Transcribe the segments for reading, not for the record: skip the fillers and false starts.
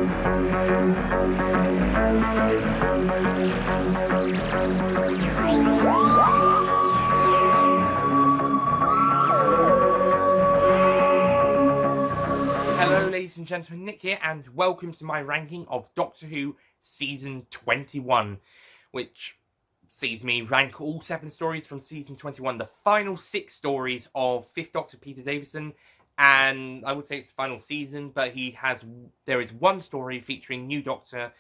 Hello ladies and gentlemen, Nick here, and welcome to my ranking of Doctor Who Season 21, which sees me rank all 7 stories from Season 21, the final 6 stories of 5th Doctor Peter Davison, and I would say it's the final season, but there is one story featuring new Doctor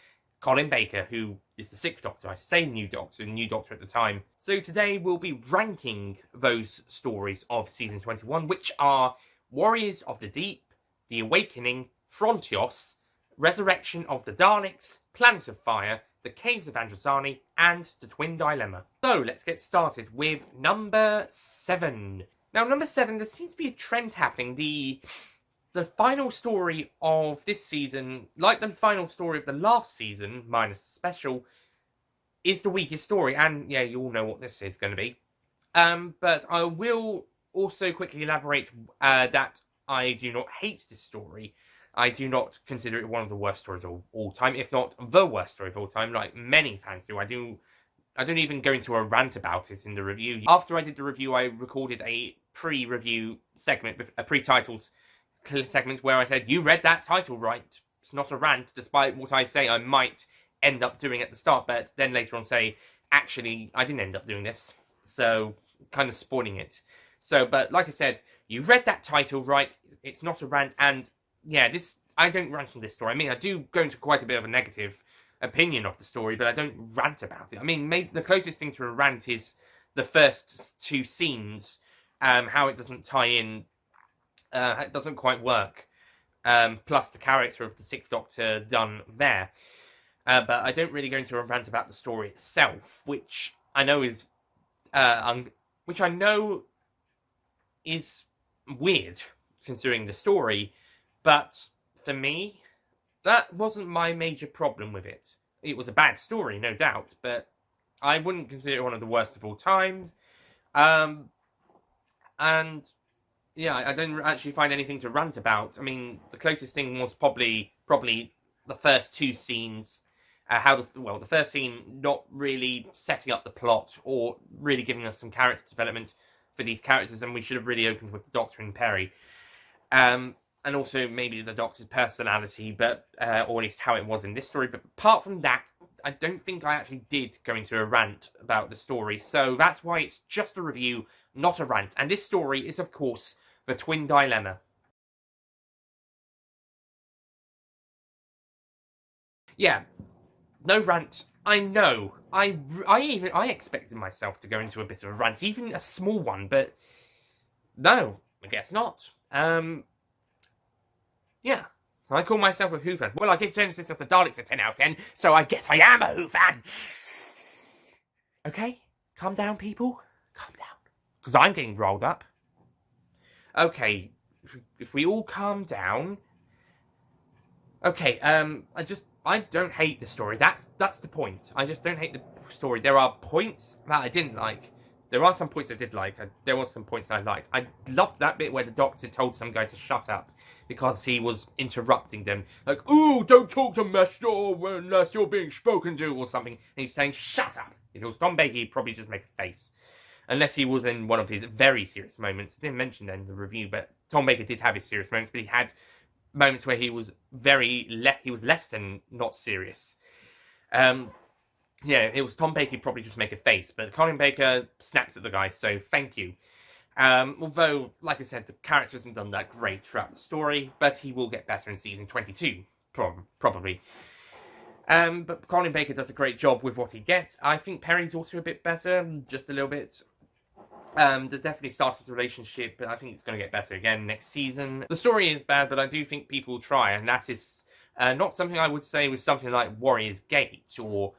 Colin Baker, who is the 6th Doctor. I say new Doctor at the time. So today we'll be ranking those stories of Season 21, which are Warriors of the Deep, The Awakening, Frontios, Resurrection of the Daleks, Planet of Fire, The Caves of Androzani, and The Twin Dilemma. So, let's get started with number 7. Now, number 7, there seems to be a trend happening. The final story of this season, like the final story of the last season, minus the special, is the weakest story. And, yeah, you all know what this is going to be. But I will also quickly elaborate that I do not hate this story. I do not consider it one of the worst stories of all time, if not the worst story of all time, like many fans do. I don't even go into a rant about it in the review. After I did the review, I recorded a pre-review segment, a pre-titles segment, where I said, you read that title right. It's not a rant, despite what I say I might end up doing at the start, but then later on say, actually, I didn't end up doing this. So, kind of spoiling it. So, but like I said, you read that title right. It's not a rant, and yeah, I don't rant on this story. I mean, I do go into quite a bit of a negative opinion of the story, but I don't rant about it. I mean, maybe the closest thing to a rant is the first 2 scenes, how it doesn't tie in, it doesn't quite work, plus the character of the 6th Doctor done there. But I don't really go into a rant about the story itself, which I know is weird, considering the story, but for me, that wasn't my major problem with it. It was a bad story, no doubt, but I wouldn't consider it one of the worst of all time. And yeah, I didn't actually find anything to rant about. I mean, the closest thing was probably the first 2 scenes. The first scene not really setting up the plot or really giving us some character development for these characters, and we should have really opened with the Doctor and Perry. And also maybe the Doctor's personality, but or at least how it was in this story. But apart from that, I don't think I actually did go into a rant about the story. So that's why it's just a review, not a rant. And this story is, of course, The Twin Dilemma. Yeah, no rant. I know. I expected myself to go into a bit of a rant, even a small one, but no, I guess not. Yeah, so I call myself a Who fan. Well, I give Genesis of the Daleks a 10 out of 10, so I guess I am a Who fan. Okay, calm down, people. Calm down. Because I'm getting rolled up. Okay, if we all calm down. Okay, I don't hate the story. That's the point. I just don't hate the story. There are points that I didn't like. There are some points I did like. There were some points I liked. I loved that bit where the Doctor told some guy to shut up because he was interrupting them. Like, ooh, don't talk to Master unless you're being spoken to or something. And he's saying, shut up. If it was Tom Baker, he'd probably just make a face. Unless he was in one of his very serious moments. I didn't mention that in the review, but Tom Baker did have his serious moments, but he had moments where he was less than not serious. Yeah, it was Tom Baker, he'd probably just make a face, but Colin Baker snaps at the guy, so thank you. Although, like I said, the character hasn't done that great throughout the story, but he will get better in season 22, probably. But Colin Baker does a great job with what he gets. I think Perry's also a bit better, just a little bit. They definitely started the relationship, but I think it's going to get better again next season. The story is bad, but I do think people will try, and that is not something I would say with something like Warrior's Gate or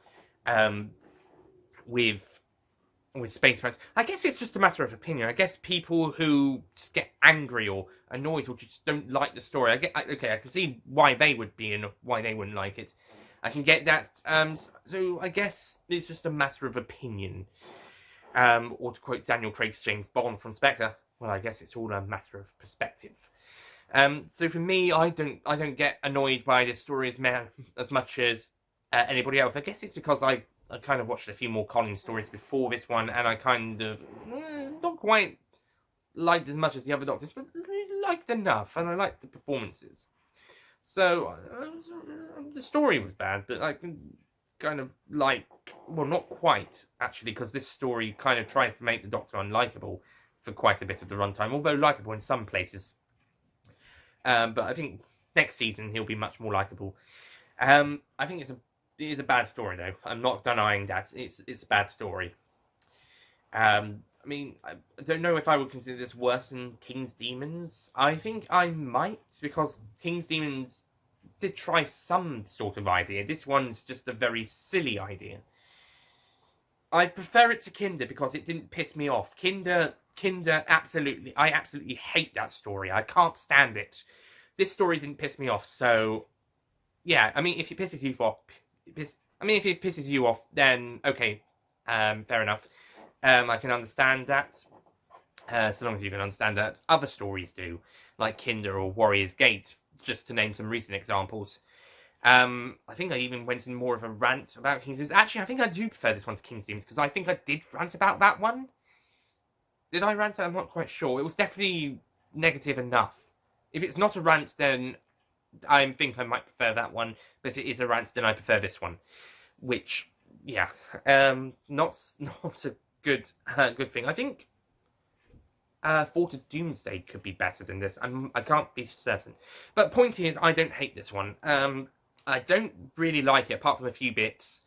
with Space Pirates. I guess it's just a matter of opinion. I guess people who just get angry or annoyed or just don't like the story. I can see why they would be and why they wouldn't like it. I can get that. So I guess it's just a matter of opinion. Or to quote Daniel Craig's James Bond from Spectre, well, I guess it's all a matter of perspective. So for me, I don't get annoyed by this story as much as anybody else. I guess it's because I kind of watched a few more Colin stories before this one, and I kind of not quite liked as much as the other Doctors, but liked enough, and I liked the performances. So the story was bad, but I kind of like, well, not quite actually, because this story kind of tries to make the Doctor unlikable for quite a bit of the runtime, although likable in some places. But I think next season he'll be much more likable. I think it is a bad story though. I'm not denying that it's a bad story. I mean, I don't know if I would consider this worse than King's Demons. I think I might, because King's Demons did try some sort of idea. This one's just a very silly idea. I prefer it to Kinder because it didn't piss me off. Kinder, absolutely, I absolutely hate that story. I can't stand it. This story didn't piss me off, so yeah. I mean, if it pisses you off, then okay, fair enough. I can understand that. So long as you can understand that other stories do, like Kinder or Warrior's Gate, just to name some recent examples. I think I even went in more of a rant about King's Demons. Actually, I think I do prefer this one to King's Demons, because I think I did rant about that one. Did I rant? I'm not quite sure. It was definitely negative enough. If it's not a rant, then I think I might prefer that one. But if it is a rant, then I prefer this one. Which, yeah, not a good thing. I think Fort of Doomsday could be better than this. I can't be certain. But point is, I don't hate this one. I don't really like it, apart from a few bits.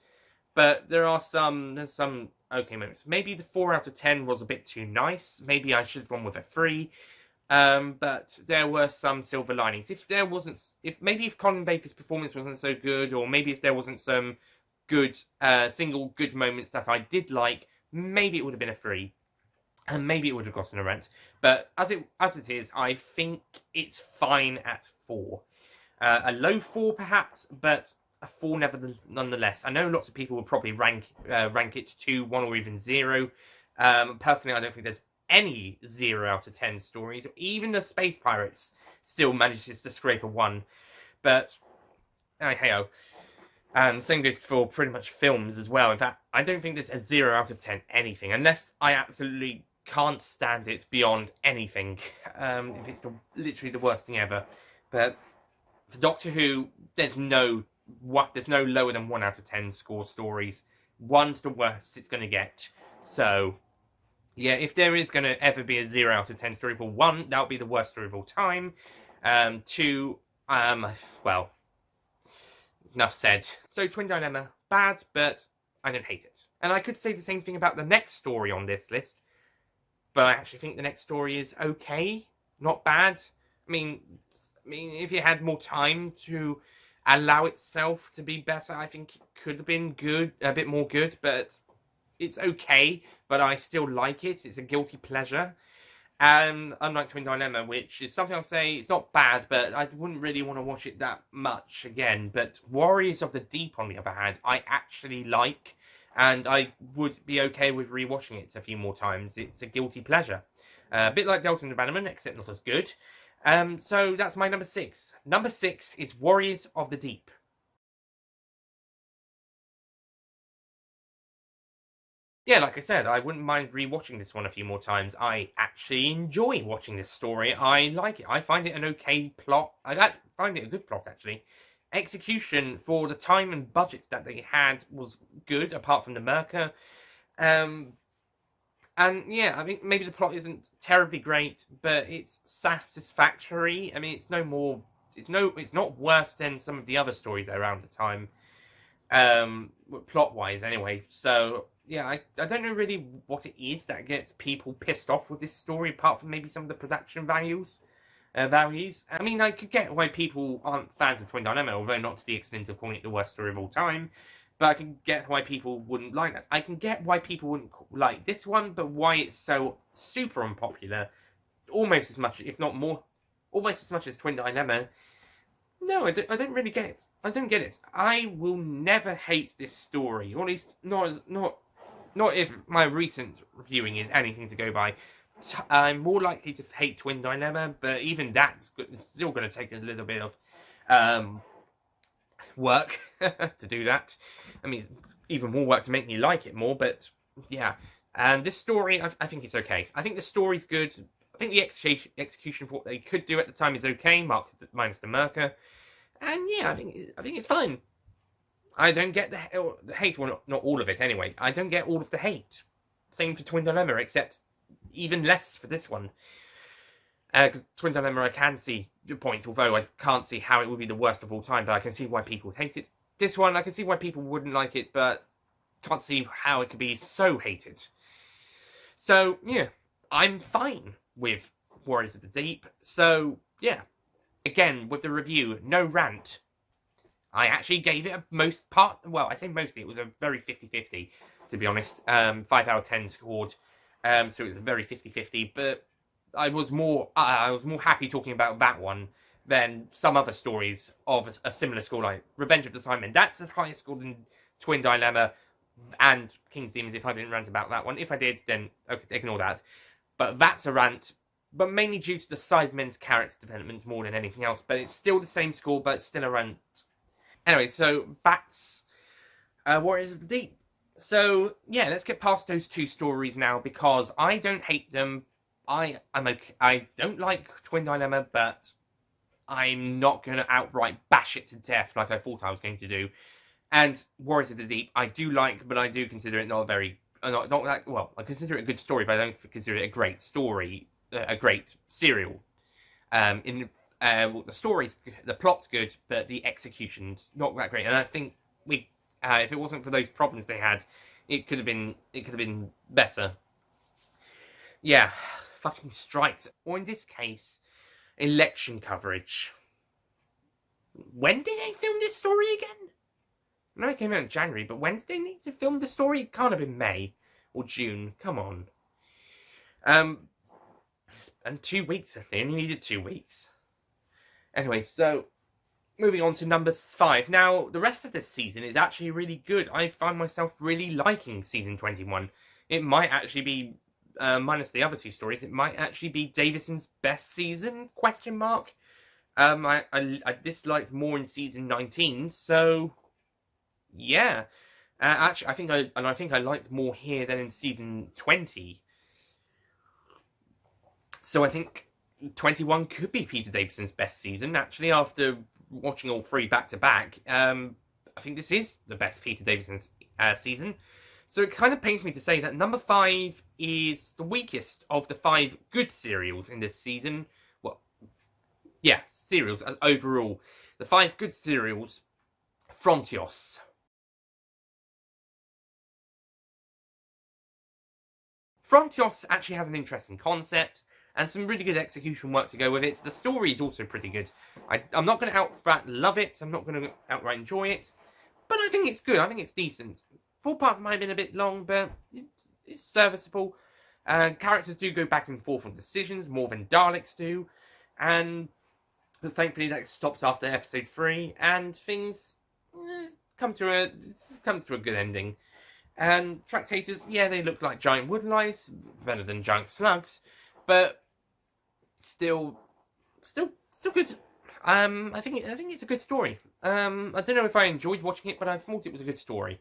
But there's some okay moments. Maybe the 4 out of 10 was a bit too nice. Maybe I should have gone with a 3. But there were some silver linings. If Colin Baker's performance wasn't so good, or maybe if there wasn't some good single good moments that I did like, maybe it would have been a 3. And maybe it would have gotten a rent. But as it is, I think it's fine at 4. A low 4 perhaps, but a 4 nonetheless. I know lots of people will probably rank it 2, 1, or even 0. Personally, I don't think there's any 0 out of 10 stories. Even the Space Pirates still manages to scrape a 1. But hey-oh. And same goes for pretty much films as well. In fact, I don't think there's a 0 out of 10 anything, unless I absolutely can't stand it beyond anything. If it's literally the worst thing ever. But for Doctor Who, there's no lower than 1 out of 10 score stories. 1's the worst it's going to get. So, yeah, if there is going to ever be a 0 out of 10 story, for 1, that'll be the worst story of all time. 2, well, enough said. So, Twin Dilemma, bad, but I don't hate it. And I could say the same thing about the next story on this list, but I actually think the next story is okay, not bad. I mean, if it had more time to allow itself to be better, I think it could have been good, a bit more good, but it's okay, but I still like it. It's a guilty pleasure. And unlike Twin Dilemma, which is something I'll say, it's not bad, but I wouldn't really want to watch it that much again. But Warriors of the Deep, on the other hand, I actually like, and I would be okay with rewatching it a few more times. It's a guilty pleasure. A bit like Delta and the Bannerman, except not as good. So that's my number 6. Number 6 is Warriors of the Deep. Yeah, like I said, I wouldn't mind rewatching this one a few more times. I actually enjoy watching this story. I like it. I find it an okay plot. I find it a good plot, actually. Execution for the time and budget that they had was good, apart from the Merca. And yeah, I mean, maybe the plot isn't terribly great, but it's satisfactory. I mean, it's not worse than some of the other stories around the time, plot-wise anyway. So yeah, I don't know really what it is that gets people pissed off with this story, apart from maybe some of the production values. I mean, I could get why people aren't fans of Twin Dilemma, although not to the extent of calling it the worst story of all time. But I can get why people wouldn't like that. I can get why people wouldn't like this one, but why it's so super unpopular, almost as much, if not more, almost as much as Twin Dilemma. No, I don't really get it. I don't get it. I will never hate this story, or at least not if my recent reviewing is anything to go by. I'm more likely to hate Twin Dilemma, but even that's still going to take a little bit of work to do that. I mean, it's even more work to make me like it more, but yeah. And this story, I think it's okay. I think the story's good. I think the execution of what they could do at the time is okay, minus the Merca. And yeah, I think it's fine. I don't get the hate. Well, not all of it anyway. I don't get all of the hate. Same for Twin Dilemma, except even less for this one. Because Twin Dilemma, I can see the points, although I can't see how it would be the worst of all time, but I can see why people would hate it. This one, I can see why people wouldn't like it, but can't see how it could be so hated. So, yeah, I'm fine with Warriors of the Deep. So, yeah, again, with the review, no rant. I actually gave it I say mostly, it was a very 50-50, to be honest. 5 out of 10 scored, so it was a very 50-50, but I was more happy talking about that one than some other stories of a similar score, like Revenge of the Simon. That's as high a score than Twin Dilemma and King's Demons if I didn't rant about that one. If I did, then okay, ignore that. But that's a rant, but mainly due to the Sidemen's character development more than anything else. But it's still the same score, but it's still a rant. Anyway, so that's Warriors of the Deep. So, yeah, let's get past those two stories now, because I don't hate them. I'm okay. I don't like Twin Dilemma, but I'm not going to outright bash it to death like I thought I was going to do. And Warriors of the Deep, I do like, but I do consider it not that, well, I consider it a good story, but I don't consider it a great story, a great serial. The story's, the plot's good, but the execution's not that great. And I think if it wasn't for those problems they had, it could have been better. Yeah, fucking strikes, or in this case, election coverage. When did they film this story again? I know it came out in January, but when did they need to film the story? It can't have been May or June. Come on. And 2 weeks. They only needed 2 weeks. Anyway, so moving on to number 5. Now, the rest of this season is actually really good. I find myself really liking season 21. It might actually be, minus the other two stories, it might actually be Davison's best season, ? I disliked more in season 19, so yeah. Actually, I think I liked more here than in season 20. So I think 21 could be Peter Davison's best season, actually, after watching all 3 back-to-back. I think this is the best Peter Davison's season. So it kind of pains me to say that number 5 is the weakest of the 5 good serials in this season. Well, yeah, serials as overall. The 5 good serials, Frontios. Frontios actually has an interesting concept and some really good execution work to go with it. The story is also pretty good. I'm not going to outright love it. I'm not going to outright enjoy it. But I think it's good. I think it's decent. 4 parts might have been a bit long, but it's serviceable. Characters do go back and forth on decisions, more than Daleks do. But thankfully that stops after episode 3. And things comes to a good ending. And Tractators, yeah, they look like giant wood lice, better than giant slugs, but still good. I think it's a good story. I don't know if I enjoyed watching it, but I thought it was a good story.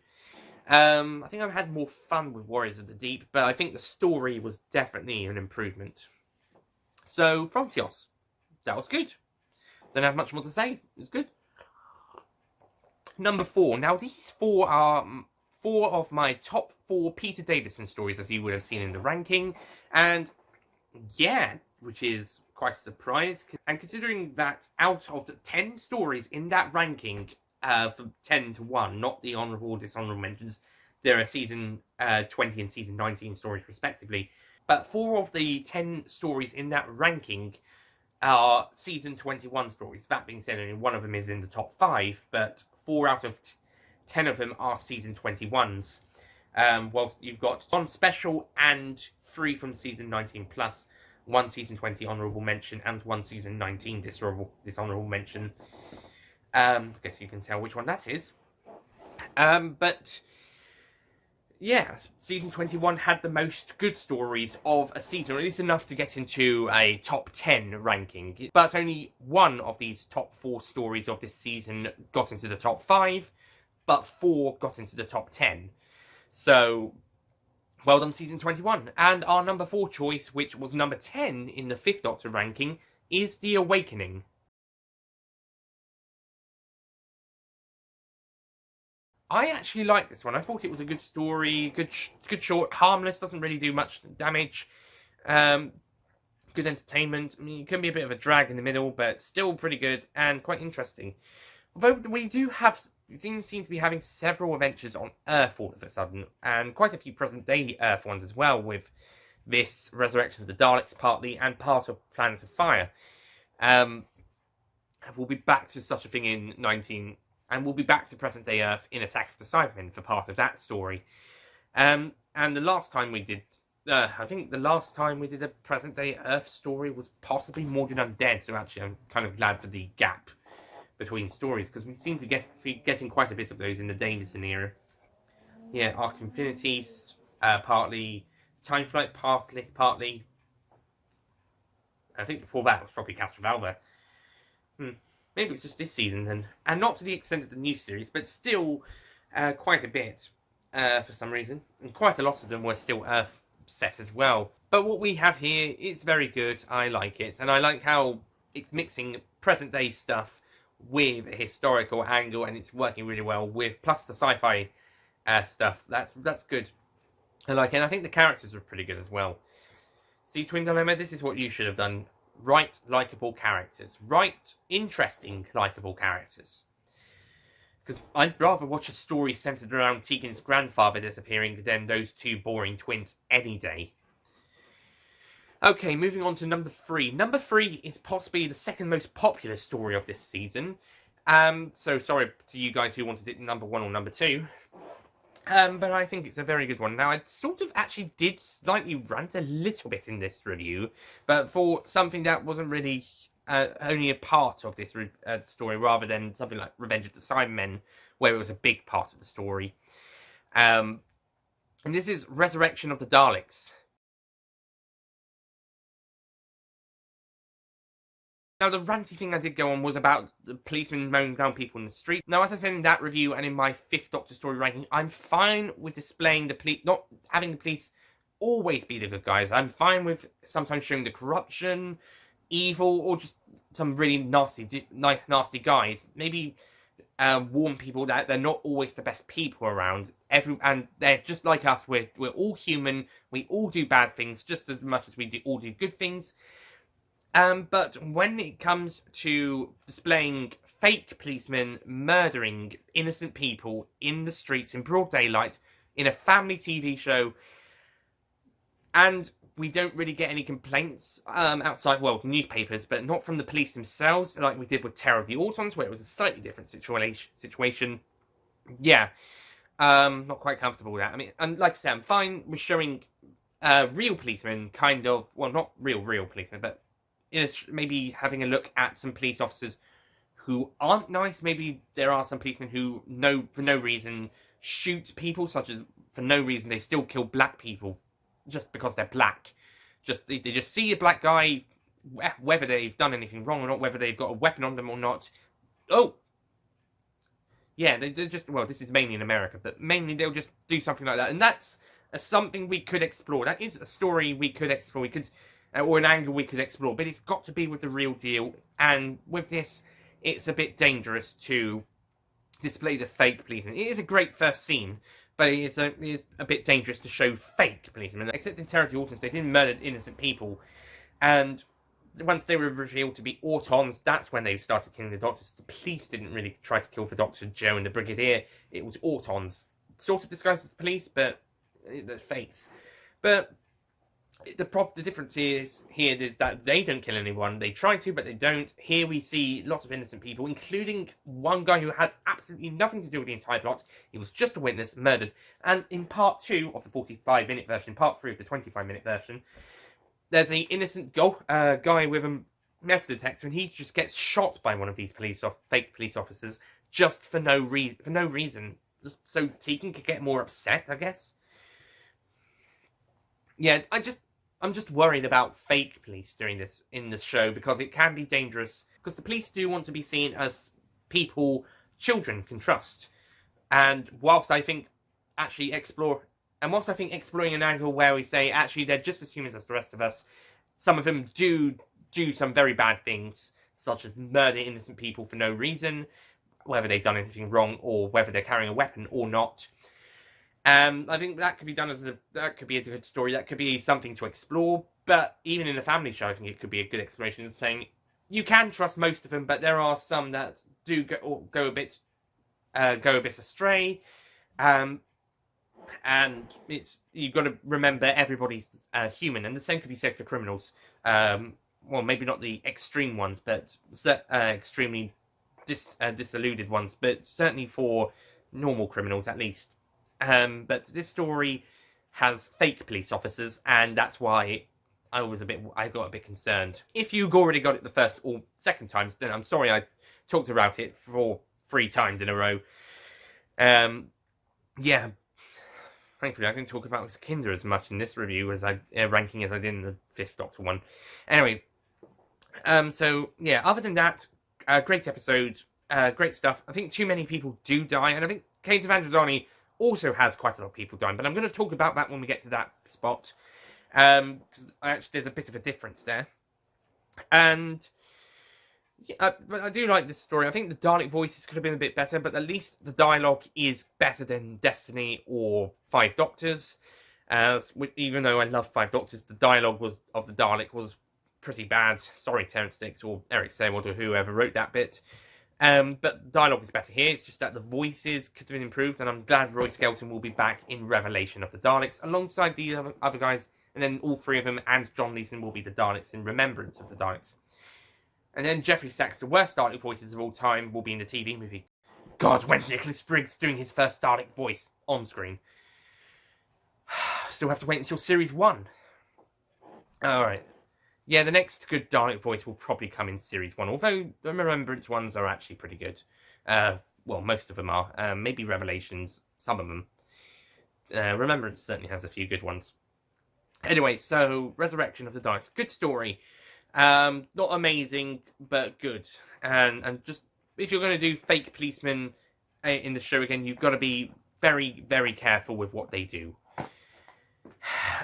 I think I've had more fun with Warriors of the Deep, but I think the story was definitely an improvement. So, Frontios, that was good. Don't have much more to say. It was good. Number 4. Now, these 4 are 4 of my top 4 Peter Davison stories, as you would have seen in the ranking. And yeah, which is quite a surprise. And considering that out of the 10 stories in that ranking, from 10 to 1, not the honourable or dishonourable mentions, there are season 20 and season 19 stories respectively. But 4 of the 10 stories in that ranking are season 21 stories. That being said, only 1 of them is in the top 5, but 4 out of 10 of them are season 21s. Whilst you've got 1 special and 3 from season 19 plus, 1 season 20 honourable mention and 1 season 19 dishonourable mention. I guess you can tell which one that is. But yeah, season 21 had the most good stories of a season, or at least enough to get into a top 10 ranking. But only one of these top 4 stories of this season got into the top 5, but 4 got into the top 10. So, well done, season 21. And our number 4 choice, which was number 10 in the 5th Doctor ranking, is The Awakening. I actually like this one. I thought it was a good story, good short, harmless, doesn't really do much damage. Good entertainment. I mean, it can be a bit of a drag in the middle, but still pretty good and quite interesting. Although we do have, seem to be having several adventures on Earth all of a sudden, and quite a few present-day Earth ones as well, with this Resurrection of the Daleks partly, and part of Planet of Fire. We'll be back to such a thing in 19... And we'll be back to present-day Earth in Attack of the Cybermen for part of that story. And the last time we did... I think the last time we did a present-day Earth story was possibly Mordred Undead, so actually I'm kind of glad for the gap between stories, because we seem to be getting quite a bit of those in the Davison era. Yeah, Arc Infinities, partly... Time Flight, partly... I think before that was probably Castrovalva. Maybe it's just this season then. And not to the extent of the new series, but still quite a bit for some reason. And quite a lot of them were still Earth set as well. But what we have here is very good. I like it. And I like how it's mixing present day stuff with a historical angle, and it's working really well with, plus the sci-fi stuff. That's good. I like it. And I think the characters are pretty good as well. See, Twin Dilemma, this is what you should have done. Write likeable characters. Write interesting likeable characters. Because I'd rather watch a story centered around Tegan's grandfather disappearing than those two boring twins any day. Okay, moving on to number 3. Number 3 is possibly the second most popular story of this season. So sorry to you guys who wanted it number 1 or number 2. But I think it's a very good one. Now, I sort of actually did slightly rant a little bit in this review, but for something that wasn't really only a part of this story, rather than something like Revenge of the Cybermen, where it was a big part of the story. And this is Resurrection of the Daleks. Now, the ranty thing I did go on was about the policemen mowing down people in the street. Now, as I said in that review and in my 5th Doctor story ranking, I'm fine with displaying the police, not having the police always be the good guys. I'm fine with sometimes showing the corruption, evil, or just some really nasty guys. Maybe warn people that they're not always the best people around. And they're just like us. We're all human. We all do bad things just as much as we all do good things. But when it comes to displaying fake policemen murdering innocent people in the streets in broad daylight in a family TV show, and we don't really get any complaints outside, well, newspapers, but not from the police themselves, like we did with Terror of the Autons, where it was a slightly different situation. Yeah, not quite comfortable with that. I mean, and like I said, I'm fine with showing real policemen, kind of, well, not real policemen, but maybe having a look at some police officers who aren't nice. Maybe there are some policemen who, for no reason, shoot people, such as for no reason they still kill black people just because they're black. They just see a black guy, whether they've done anything wrong or not, whether they've got a weapon on them or not. Oh! Yeah, they're just, well, this is mainly in America, but mainly they'll just do something like that. And that's something we could explore. That is a story we could explore. Or an angle we could explore, but it's got to be with the real deal. And with this, it's a bit dangerous to display the fake policemen. It is a great first scene, but it is a bit dangerous to show fake policemen. Except in Terror of the Autons, they didn't murder innocent people. And once they were revealed to be Autons, that's when they started killing the Doctors. The police didn't really try to kill the Doctor, Joe, and the Brigadier. It was Autons. Sort of disguised as the police, but they're fakes. But the difference is that they don't kill anyone. They try to, but they don't. Here we see lots of innocent people, including one guy who had absolutely nothing to do with the entire plot. He was just a witness, murdered. And in part 2 of the 45-minute version, part 3 of the 25-minute version, there's an innocent guy with a metal detector, and he just gets shot by one of these fake police officers just for no reason. Just so Tegan could get more upset, I guess. yeah, I'm just worried about fake police in this show, because it can be dangerous, because the police do want to be seen as people children can trust. And whilst I think exploring an angle where we say actually they're just as humans as the rest of us, some of them do some very bad things, such as murder innocent people for no reason, whether they've done anything wrong or whether they're carrying a weapon or not. I think that could be done that could be a good story. That could be something to explore. But even in a family show, I think it could be a good exploration, saying you can trust most of them, but there are some that do go a bit astray. And you've got to remember everybody's human, and the same could be said for criminals. Well, maybe not the extreme ones, but extremely disillusioned ones, but certainly for normal criminals at least. But this story has fake police officers, and that's why I got a bit concerned. If you've already got it the first or second times, then I'm sorry I talked about it for 3 times in a row. Yeah. Thankfully, I didn't talk about Kinder as much in this review as ranking as I did in the 5th Doctor one. Anyway, so yeah. Other than that, great episode, great stuff. I think too many people do die, and I think Caves of Androzani also has quite a lot of people dying. But I'm going to talk about that when we get to that spot, because actually there's a bit of a difference there, and. Yeah, but I do like this story. I think the Dalek voices could have been a bit better, but at least the dialogue is better than Destiny or 5 Doctors. Even though I love 5 Doctors, the dialogue of the Dalek was pretty bad. Sorry, Terrence Dicks or Eric Saward or whoever wrote that bit. But the dialogue is better here. It's just that the voices could have been improved, and I'm glad Roy Skelton will be back in Revelation of the Daleks alongside the other guys, and then all 3 of them and John Leeson will be the Daleks in Remembrance of the Daleks. And then Jeffrey Sachs, the worst Dalek voices of all time, will be in the TV movie. God, when's Nicholas Briggs doing his first Dalek voice on screen? Still have to wait until Series 1. Alright. Yeah, the next good Dalek voice will probably come in Series 1, although the Remembrance ones are actually pretty good. Well, most of them are. Maybe Revelations, some of them. Remembrance certainly has a few good ones. Anyway, so Resurrection of the Daleks. Good story. Not amazing, but good. And just, if you're going to do fake policemen in the show again, you've got to be very, very careful with what they do.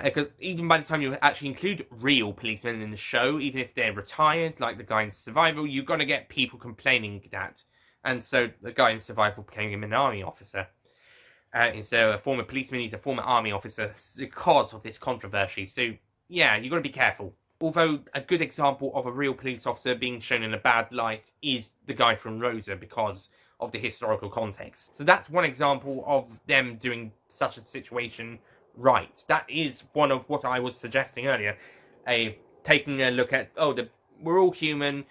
Because even by the time you actually include real policemen in the show, even if they're retired, like the guy in Survival, you've got to get people complaining that. And so the guy in Survival became an army officer. Instead of a former policeman, he's a former army officer because of this controversy. So, yeah, you've got to be careful. Although a good example of a real police officer being shown in a bad light is the guy from Rosa because of the historical context. So that's one example of them doing such a situation right. That is one of what I was suggesting earlier. Taking a look at, we're all human.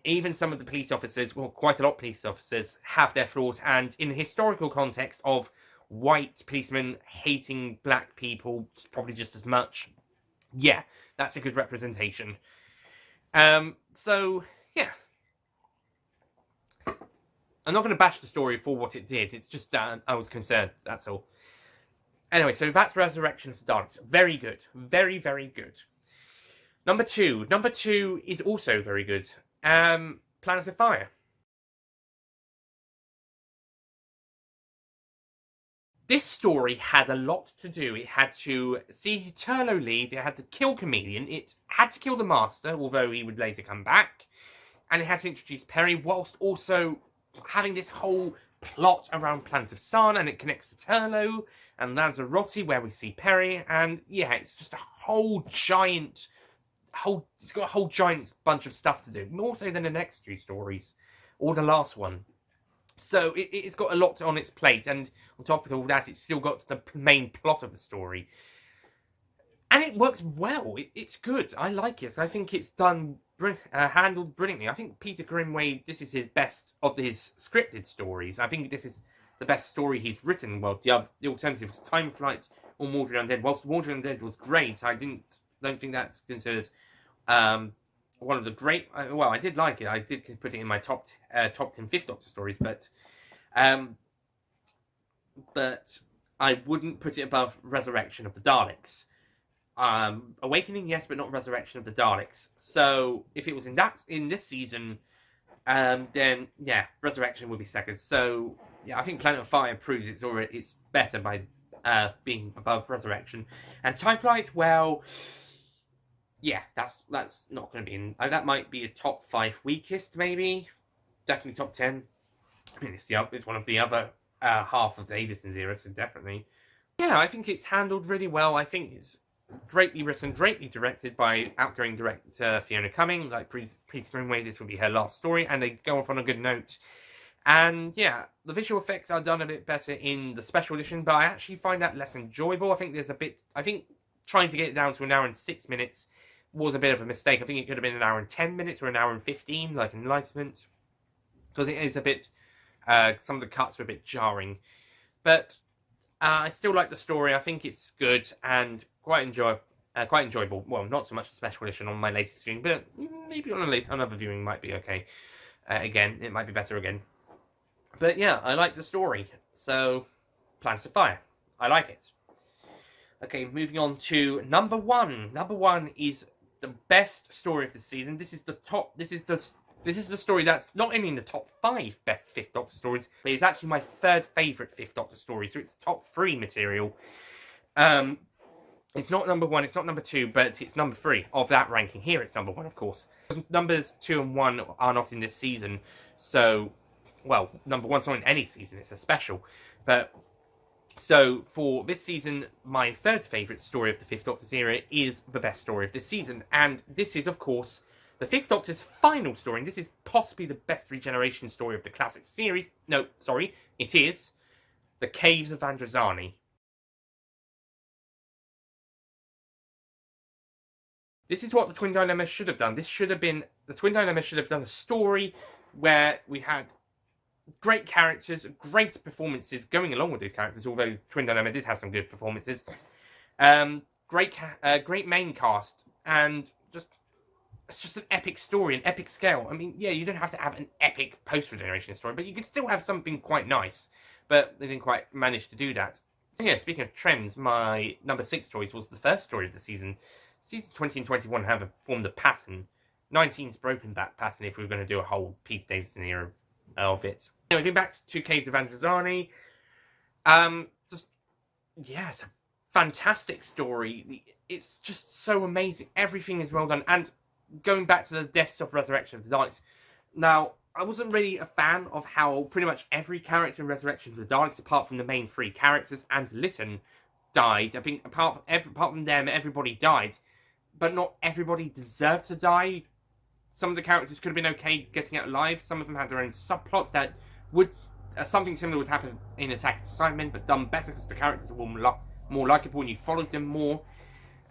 Even some of the police officers, well, quite a lot of police officers, have their flaws. And in the historical context of white policemen hating black people probably just as much, yeah, that's a good representation. So, yeah. I'm not going to bash the story for what it did. It's just that I was concerned, that's all. Anyway, so that's Resurrection of the Daleks. Very good. Very, very good. Number 2. Number 2 is also very good. Planet of Fire. This story had a lot to do. It had to see Turlo leave, it had to kill Chameleon, it had to kill the Master, although he would later come back, and it had to introduce Perry, whilst also having this whole plot around Planet of Sun, and it connects to Turlo and Lanzarote, where we see Perry, and yeah, it's just a it's got a whole giant bunch of stuff to do, more so than the next 2 stories, or the last one. So it's got a lot on its plate, and on top of all that, it's still got the main plot of the story. And it works well. It's good. I like it. I think it's handled brilliantly. I think Peter Greenway, this is his best of his scripted stories. I think this is the best story he's written. Well, the alternative was Time Flight or Mordred Undead. Whilst Mordred Undead was great, I don't think that's considered one of the great. Well, I did like it. I did put it in my top 10 5th Doctor stories, but I wouldn't put it above Resurrection of the Daleks. Awakening, yes, but not Resurrection of the Daleks. So if it was in this season, then yeah, Resurrection would be second. So yeah, I think Planet of Fire proves it's better by being above Resurrection. And Time Flight, well, yeah, that's not going to be in. That might be a top 5 weakest, maybe. Definitely top 10. I mean, it's one of the other half of the Davison's era, so definitely. Yeah, I think it's handled really well. I think it's greatly written, greatly directed by outgoing director Fiona Cumming. Like Peter Greenway, this will be her last story, and they go off on a good note. And yeah, the visual effects are done a bit better in the special edition, but I actually find that less enjoyable. I think trying to get it down to an hour and 6 minutes was a bit of a mistake. I think it could have been an hour and 10 minutes or an hour and 15, like Enlightenment. Because it is a bit, some of the cuts were a bit jarring. But I still like the story. I think it's good and quite enjoyable. Well, not so much the special edition on my latest viewing, but maybe on another viewing might be okay. Again, it might be better again. But yeah, I like the story. So, Plans of Fire. I like it. Okay, moving on to number 1. Number 1 is the best story of the season. This is the story that's not only in the top 5 best Fifth Doctor stories, but it's actually my 3rd favourite Fifth Doctor story, so it's top 3 material. It's not number 1, it's not number 2, but it's number 3 of that ranking. Here it's number 1, of course. Numbers 2 and 1 are not in this season, so, well, number 1's not in any season, it's a special. But, so, for this season, my 3rd favourite story of the Fifth Doctor's era is the best story of this season, and this is, of course, the Fifth Doctor's final story, and this is possibly the best regeneration story of the classic series. No, sorry, it is The Caves of Androzani. This is what the Twin Dilemma should have done. The Twin Dilemma should have done a story where we had great characters, great performances going along with these characters, although Twin Dilemma did have some good performances. Great main cast, and it's just an epic story, an epic scale. I mean, yeah, you don't have to have an epic post-regeneration story, but you could still have something quite nice. But they didn't quite manage to do that. Yeah, speaking of trends, my number 6 choice was the first story of the season. Season 20 and 21 have formed a pattern. 19's broken that pattern if we were going to do a whole Peter Davison era of it. Anyway, going back to Caves of Androzani. It's a fantastic story. It's just so amazing. Everything is well done. And going back to the deaths of Resurrection of the Daleks. Now, I wasn't really a fan of how pretty much every character in Resurrection of the Daleks, apart from the main 3 characters and Lytton, died. I think apart from them, everybody died. But not everybody deserved to die. Some of the characters could have been okay getting out alive. Some of them had their own subplots that would... something similar would happen in Attack of Assignment, but done better because the characters were more likeable and you followed them more.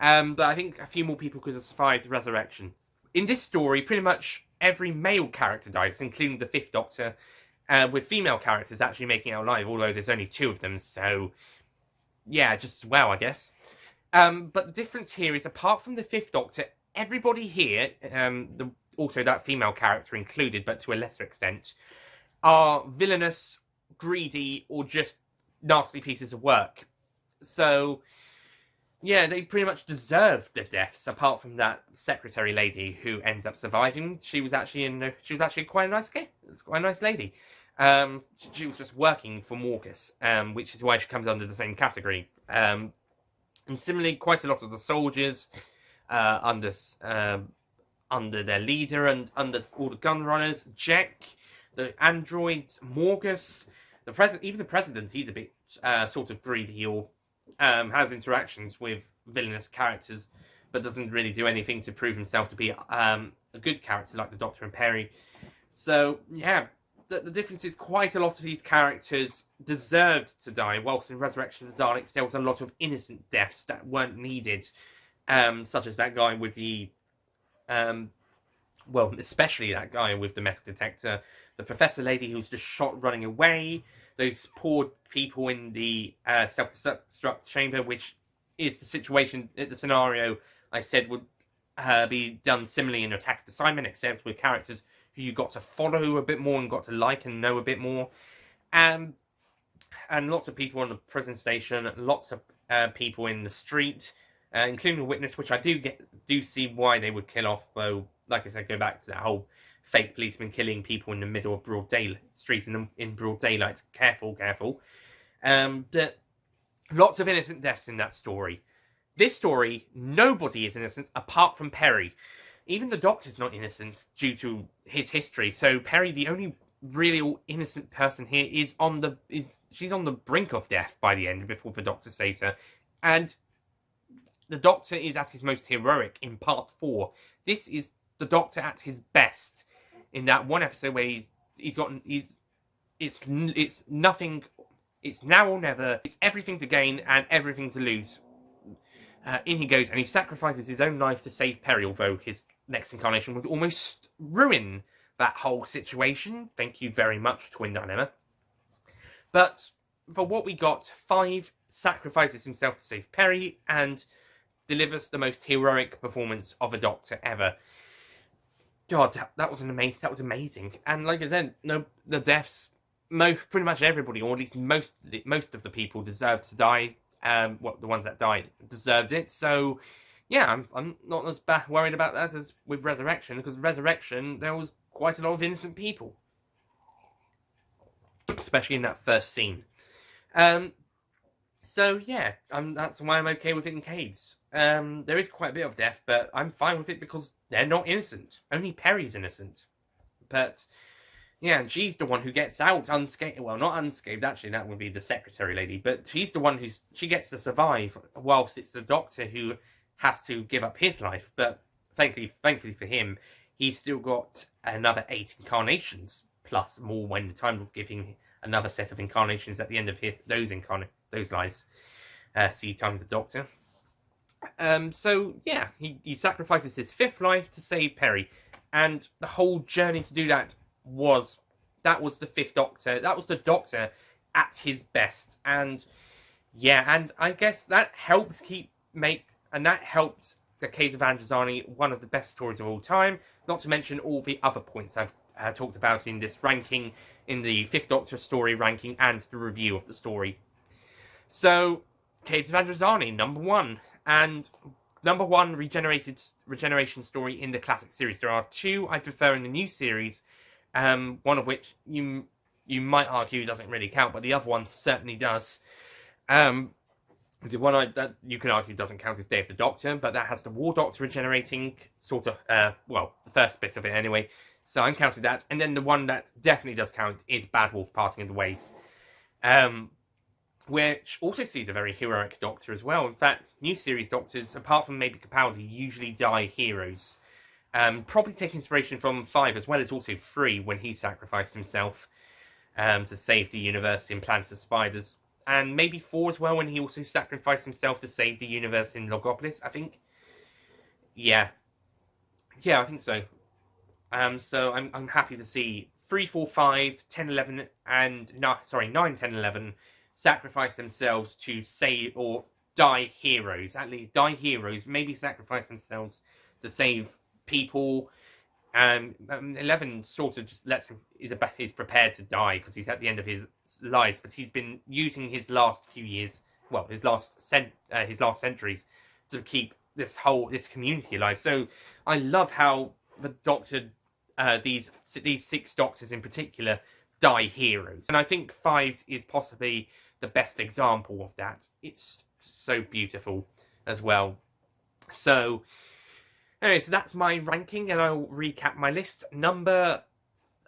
But I think a few more people could have survived Resurrection. In this story, pretty much every male character dies, including the Fifth Doctor, with female characters actually making it alive, although there's only 2 of them, so... yeah, just as well, I guess. But the difference here is, apart from the Fifth Doctor, everybody here, also that female character included, but to a lesser extent, are villainous, greedy, or just nasty pieces of work. So, yeah, they pretty much deserve the deaths, apart from that secretary lady who ends up surviving. She was actually quite a nice lady. She was just working for Morgus, which is why she comes under the same category. And similarly, quite a lot of the soldiers under their leader and under all the gun runners, Jack, the android, Morgus, even the president, he's a bit sort of greedy or has interactions with villainous characters, but doesn't really do anything to prove himself to be a good character like the Doctor and Perry. So, yeah, the difference is quite a lot of these characters deserved to die, whilst in Resurrection of the Daleks there was a lot of innocent deaths that weren't needed, such as that guy with the... especially that guy with the metal detector, the professor lady who's just shot running away, those poor people in the self-destruct chamber, which is the scenario I said would be done similarly in Attack of Assignment, except with characters who you got to follow a bit more and got to like and know a bit more. And lots of people on the prison station, lots of people in the street, including a witness, which I do see why they would kill off, though, like I said, go back to that whole fake policeman killing people in the middle of broad daylight, streets in broad daylight. Careful. But lots of innocent deaths in that story. This story, nobody is innocent apart from Perry. Even the Doctor's not innocent due to his history. So Perry, the only really innocent person here, she's on the brink of death by the end before the Doctor saves her. And the Doctor is at his most heroic in part 4. This is the Doctor at his best in that one episode where it's nothing, it's now or never, it's everything to gain and everything to lose. In he goes, and he sacrifices his own life to save Perry, although his next incarnation would almost ruin that whole situation. Thank you very much, Twin Dilemma. But for what we got, 5 sacrifices himself to save Perry and delivers the most heroic performance of a Doctor ever. God, that was amazing. And like I said, the deaths, pretty much everybody, or at least most of the people, deserved to die. The ones that died deserved it. So, yeah, I'm not as worried about that as with Resurrection, because Resurrection, there was quite a lot of innocent people, especially in that first scene. So yeah, that's why I'm okay with it in Caves. There is quite a bit of death, but I'm fine with it because they're not innocent. Only Perry's innocent. But yeah, and she's the one who gets out unscathed. Well, not unscathed, actually, that would be the secretary lady. But she's the one she gets to survive, whilst it's the Doctor who has to give up his life. But thankfully for him, he's still got another 8 incarnations, plus more when the time will give him another set of incarnations at the end of those lives. See time with the Doctor. So yeah, he sacrifices his 5th life to save Perry, and the whole journey to do that was the 5th Doctor. That was the Doctor at his best, and yeah, and I guess that helps that helps the Caves of Androzani one of the best stories of all time. Not to mention all the other points I've talked about in this ranking, in the 5th Doctor story ranking and the review of the story. So, Caves of Androzani, number 1. And number 1 regeneration story in the classic series. There are 2 I prefer in the new series, one of which you might argue doesn't really count, but the other one certainly does. The one that you can argue doesn't count is Day of the Doctor, but that has the War Doctor regenerating, sort of, the first bit of it anyway. So I'm counting that. And then the one that definitely does count is Bad Wolf Parting of the Ways. Which also sees a very heroic Doctor as well. In fact, new series Doctors, apart from maybe Capaldi, usually die heroes. Probably take inspiration from 5 as well as also 3 when he sacrificed himself to save the universe in Planet of Spiders. And maybe 4 as well when he also sacrificed himself to save the universe in Logopolis, I think. Yeah. Yeah, I think so. So I'm happy to see 3, 4, 5, 10, 11, and 9, 10, 11 sacrifice themselves to save or die heroes. At least die heroes, maybe sacrifice themselves to save people. 11 sort of just is prepared to die because he's at the end of his life, but he's been using his last few years, his last centuries, to keep this community alive. So I love how the Doctor, these 6 Doctors in particular, die heroes, and I think 5 is possibly the best example of that. It's so beautiful as well. So anyway, so that's my ranking, and I'll recap my list. Number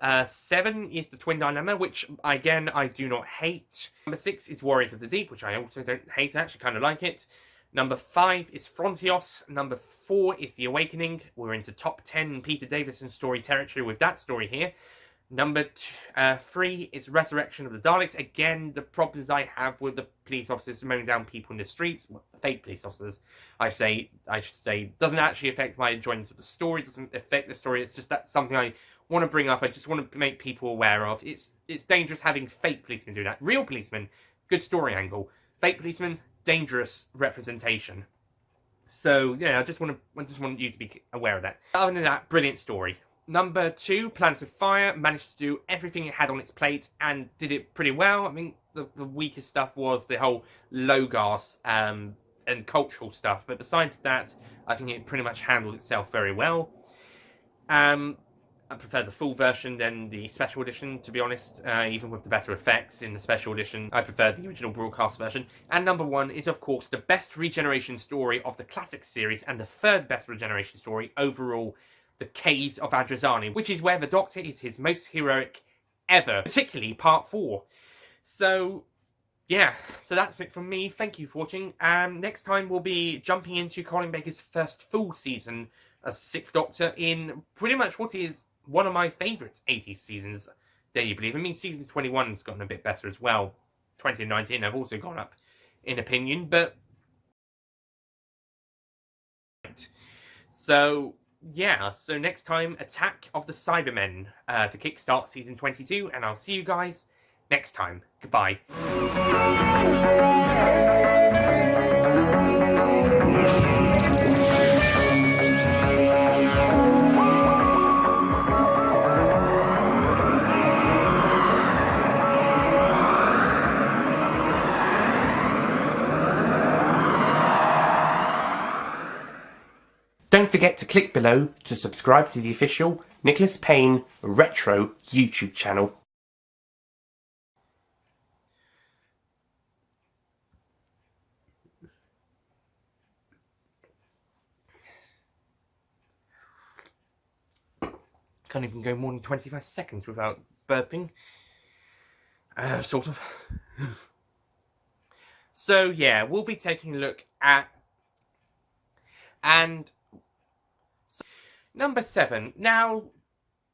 7 is the Twin Dilemma, which, again, I do not hate. Number 6 is Warriors of the Deep, which I also don't hate. I actually kind of like it. Number 5 is Frontios. Number 4 is The Awakening. We're into top 10 Peter Davison story territory with that story here. Number 3 is Resurrection of the Daleks. Again, the problems I have with the police officers mowing down people in the streets, fake police officers, I should say, doesn't actually affect my enjoyment of the story, doesn't affect the story. It's just that's something I want to bring up. I just want to make people aware of. It's dangerous having fake policemen do that. Real policemen, good story angle. Fake policemen, dangerous representation. So yeah, I just want you to be aware of that. Other than that, brilliant story. Number 2, Planet of Fire, managed to do everything it had on its plate and did it pretty well. I mean, the weakest stuff was the whole Logos and cultural stuff. But besides that, I think it pretty much handled itself very well. I prefer the full version than the special edition, to be honest. Even with the better effects in the special edition, I prefer the original broadcast version. And number one is, of course, the best regeneration story of the classic series, and the third best regeneration story overall, the Caves of Androzani, which is where the Doctor is his most heroic ever, particularly Part 4. So, yeah, so that's it from me. Thank you for watching. Next time we'll be jumping into Colin Baker's first full season as Sixth Doctor in pretty much what is one of my favourite 80s seasons, dare you believe. I mean, season 21's gotten a bit better as well. 2019 have also gone up in opinion, but... So, yeah, so next time, Attack of the Cybermen to kickstart season 22, and I'll see you guys next time. Goodbye. Don't forget to click below to subscribe to the official Nicholas Payne Retro YouTube channel. Can't even go more than 25 seconds without burping. Sort of. So yeah, we'll be taking a look at... And... Number 7. Now,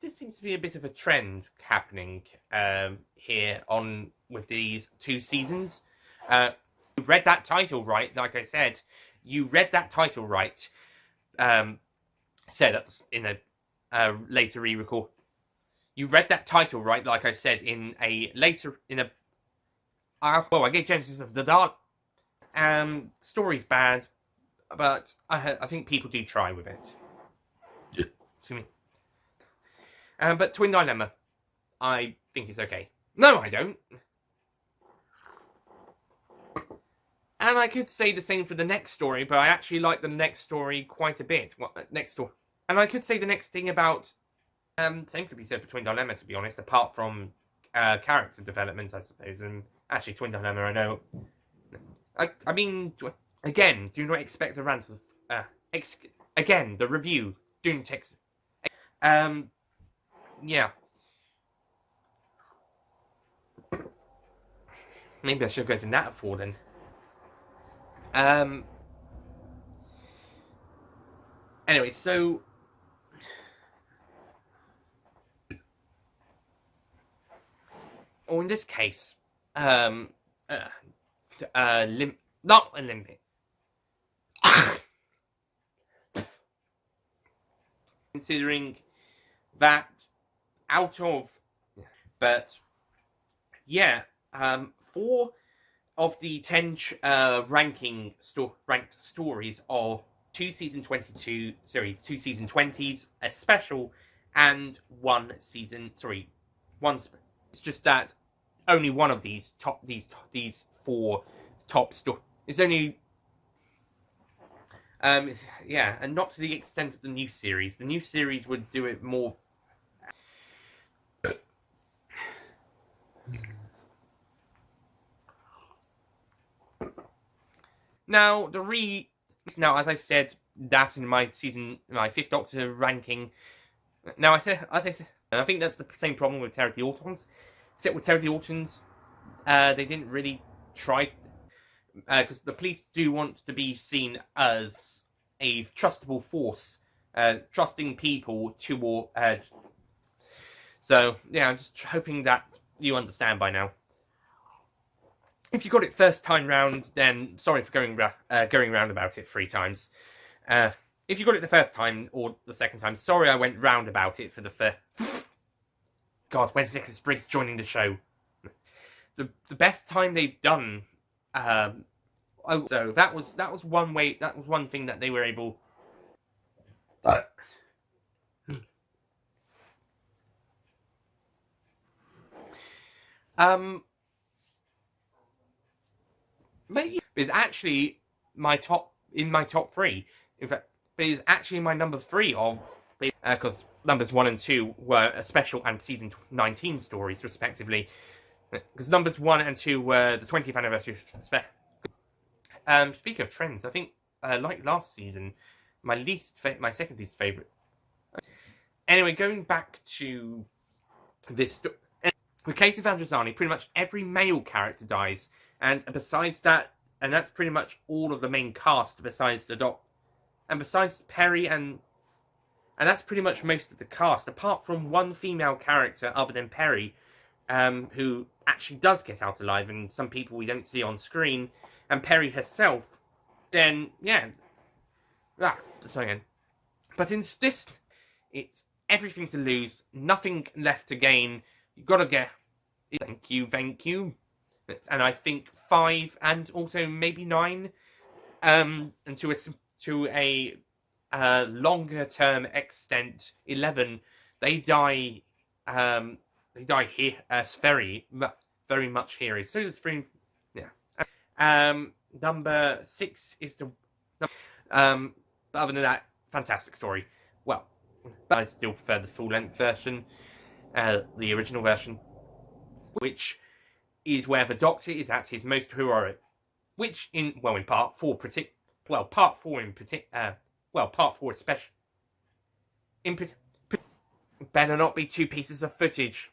this seems to be a bit of a trend happening here on with these 2 seasons. You read that title right, like I said. You read that title right. Said that's in a later re-record. You read that title right, like I said, in a later... well, I gave Genesis of the Daleks. Story's bad, but I think people do try with it. Excuse me. But Twin Dilemma, I think is okay. No, I don't. And I could say the same for the next story, but I actually like the next story quite a bit. Next story. And I could say the next thing about... same could be said for Twin Dilemma, to be honest, apart from character development, I suppose. And actually, Twin Dilemma, I know... I mean, again, do not expect the rant of... again, the review. Do not expect... yeah. Maybe I should go to Nat 4 then. Anyway, so... Or in this case, not Olympic. Considering that out of... But, yeah, 4 of the 10 ranked stories are 2 season 22 series, 2 season 20s, a special, and 1 season... Sorry, one... It's just that only one of these 4 top stories... It's only... yeah, and not to the extent of the new series. The new series would do it more... Now, Now, as I said, that in my 5th Doctor ranking... Now, as I said, I think that's the same problem with Terror of the Autons. Except with Terror of the Autons, they didn't really try... Because the police do want to be seen as a trustable force, trusting people to... so, yeah, I'm just hoping that you understand by now. If you got it first time round, then sorry for going round about it 3 times. If you got it the first time or the second time, sorry I went round about it for the first... God, when's Nicholas Briggs joining the show? The best time they've done... so that was one way. That was one thing that they were able. Maybe because actually my top 3. In fact, it is actually my number 3 of, because numbers 1 and 2 were a special and season 19 stories respectively. Because numbers 1 and 2 were the 20th anniversary. Speaking of trends, I think like last season, my second least favorite. Anyway, going back to this with Caves of Androzani, pretty much every male character dies, and besides that, and that's pretty much all of the main cast besides the Doc, and besides Perry, and that's pretty much most of the cast, apart from one female character other than Perry, who actually does get out alive, and some people we don't see on screen, and Perry herself. Then yeah, sorry again. But in this, it's everything to lose, nothing left to gain. You gotta get. Thank you. And I think 5 and also maybe 9, and to a longer term extent 11. They die. They die here. Very much here. So does 3. Yeah. Number 6 is the. But other than that, fantastic story. Well, but I still prefer the full-length version, the original version, which is where the Doctor is at his most heroic. Which in part 4 especially. Better not be 2 pieces of footage.